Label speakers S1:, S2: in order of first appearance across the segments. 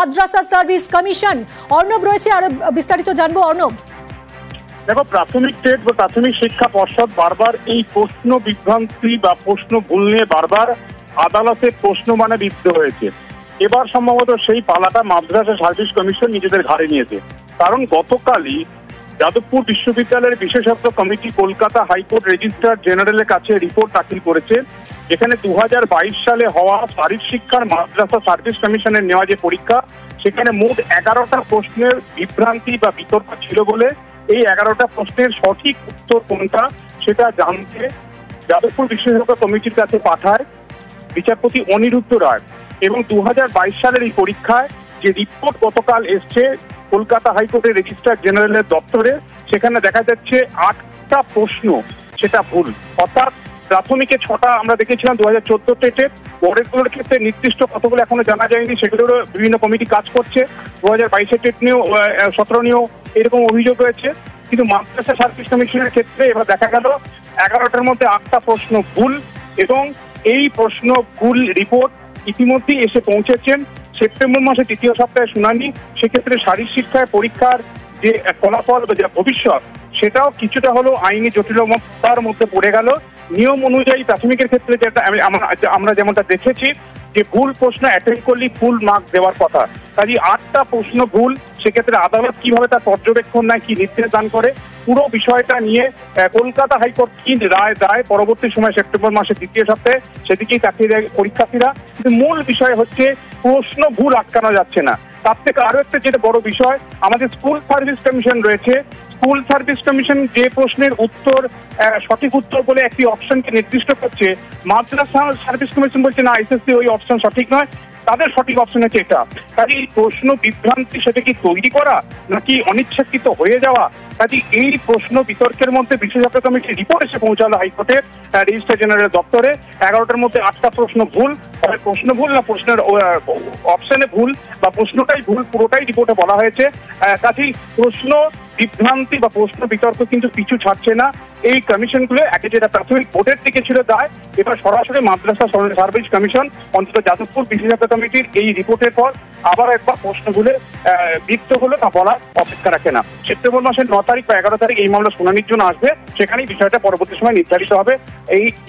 S1: মাদ্রাসা service commission. Arnab রয়েছে, আরো বিস্তারিত জানবো। অর্ণব,
S2: দেখো, প্রাথমিক টেট বা প্রাথমিক শিক্ষা পর্ষদ বারবার এই প্রশ্ন বিভ্রান্তি বা প্রশ্ন ভুল নিয়ে বারবার আদালতে প্রশ্ন মানে বিদ্ধ হয়েছে। এবার সম্ভবত সেই পালাটা মাদ্রাসা সার্ভিস কমিশন নিজেদের ঘাড়ে নিয়েছে। কারণ গতকালই যাদবপুর বিশ্ববিদ্যালয়ের বিশেষজ্ঞ কমিটি কলকাতা হাইকোর্ট রেজিস্ট্রার জেনারেলের কাছে রিপোর্ট দাখিল করেছে, যেখানে 2022 সালে হওয়া শারীরিক শিক্ষার মাদ্রাসা সার্ভিস কমিশনের নেওয়া যে পরীক্ষা, সেখানে মোট 11টা প্রশ্নের বিভ্রান্তি বা বিতর্ক ছিল বলে এই 11টা প্রশ্নের সঠিক উত্তর কোনটা সেটা জানতে যাদবপুর বিশেষজ্ঞ কমিটির কাছে পাঠায় বিচারপতি অনিরুদ্ধ রায়। এবং 2022 সালের এই পরীক্ষায় যে রিপোর্ট গতকাল এসছে কলকাতা হাইকোর্টের রেজিস্ট্রার জেনারেলের দপ্তরে, সেখানে দেখা যাচ্ছে 8টা প্রশ্ন সেটা ভুল। অর্থাৎ প্রাথমিকে 6টা আমরা দেখেছিলাম 2014 টেটে, পরেরগুলোর ক্ষেত্রে নির্দিষ্ট কতগুলো এখনো জানা যায়নি, সেগুলোরও বিভিন্ন কমিটি কাজ করছে। 2022 টেট নিয়েও 17 নিয়েও এরকম অভিযোগ রয়েছে। কিন্তু মাদ্রাসা সার্ভিস কমিশনের ক্ষেত্রে এবার দেখা গেল 11টার মধ্যে 8টা প্রশ্ন ভুল, এবং এই প্রশ্ন ভুল রিপোর্ট ইতিমধ্যেই এসে পৌঁছেছেন। সেপ্টেম্বর মাসে 3য় সপ্তাহে শুনানি। সেক্ষেত্রে শারীরিক শিক্ষায় পরীক্ষার যে ফলাফল বা যে ভবিষ্যৎ, সেটাও কিছুটা হলো আইনি জটিলতার মধ্যে পড়ে গেল। নিয়ম অনুযায়ী প্রাথমিকের ক্ষেত্রে যেটা আমরা যেমনটা দেখেছি যে ভুল প্রশ্ন অ্যাটেন্ড করলে ফুল মার্ক দেওয়ার কথা, কাজে 8টা প্রশ্ন ভুল। সেক্ষেত্রে আদালত কিভাবে তার পর্যবেক্ষণ নেয়, কি নির্দেশ দান করে, পুরো বিষয়টা নিয়ে কলকাতা হাইকোর্ট কি রায় দেয় পরবর্তী সময় সেপ্টেম্বর মাসের 2য় সপ্তাহে, সেদিকেই তাকিয়ে দেয় পরীক্ষার্থীরা। কিন্তু মূল বিষয় হচ্ছে প্রশ্ন ভুল আটকানো যাচ্ছে না। তার থেকে আরো একটা যেটা বড় বিষয়, আমাদের স্কুল সার্ভিস কমিশন রয়েছে। স্কুল সার্ভিস কমিশন যে প্রশ্নের উত্তর সঠিক উত্তর বলে একটি অপশনকে নির্দিষ্ট করছে, মাদ্রাসা সার্ভিস কমিশন বলছে না, এসএসসি ওই অপশন সঠিক নয়, তাদের সঠিক অপশন হচ্ছে এটা। কাজে এই প্রশ্ন বিভ্রান্তি সেটা কি তৈরি করা নাকি অনিচ্ছাকৃত হয়ে যাওয়া? কাজে এই প্রশ্ন বিতর্কের মধ্যে বিশেষজ্ঞ কমিটির রিপোর্ট এসে পৌঁছালো হাইকোর্টের রেজিস্ট্রার জেনারেলের দপ্তরে। 11টার মধ্যে 8টা প্রশ্ন ভুল। তবে প্রশ্ন ভুল না প্রশ্নের অপশনে ভুল বা প্রশ্নটাই ভুল, পুরোটাই রিপোর্টে বলা হয়েছে। কাজেই প্রশ্ন বিভ্রান্তি বা প্রশ্ন বিতর্ক কিন্তু পিছু ছাড়ছে না এই কমিশনগুলো। আগে যেটা প্রাথমিক বোর্ডের দিকে ছিল দায়, এবার সরাসরি মাদ্রাসা সার্ভিস কমিশন অন্তত যাদবপুর বিশেষজ্ঞ কমিটির এই রিপোর্টের পর আবার একবার প্রশ্নগুলো বিদ্ধ হলো না বলার অপেক্ষা রাখে না। সেপ্টেম্বর মাসের 9 তারিখ বা 11 তারিখ এই মামলা শুনানির জন্য আসবে। সেখানেই বিষয়টা পরবর্তী সময় নির্ধারিত হবে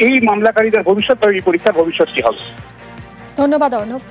S2: এই মামলাকারীদের ভবিষ্যৎ বা এই পরীক্ষার ভবিষ্যৎ কি হবে।
S1: ধন্যবাদ অর্ণব।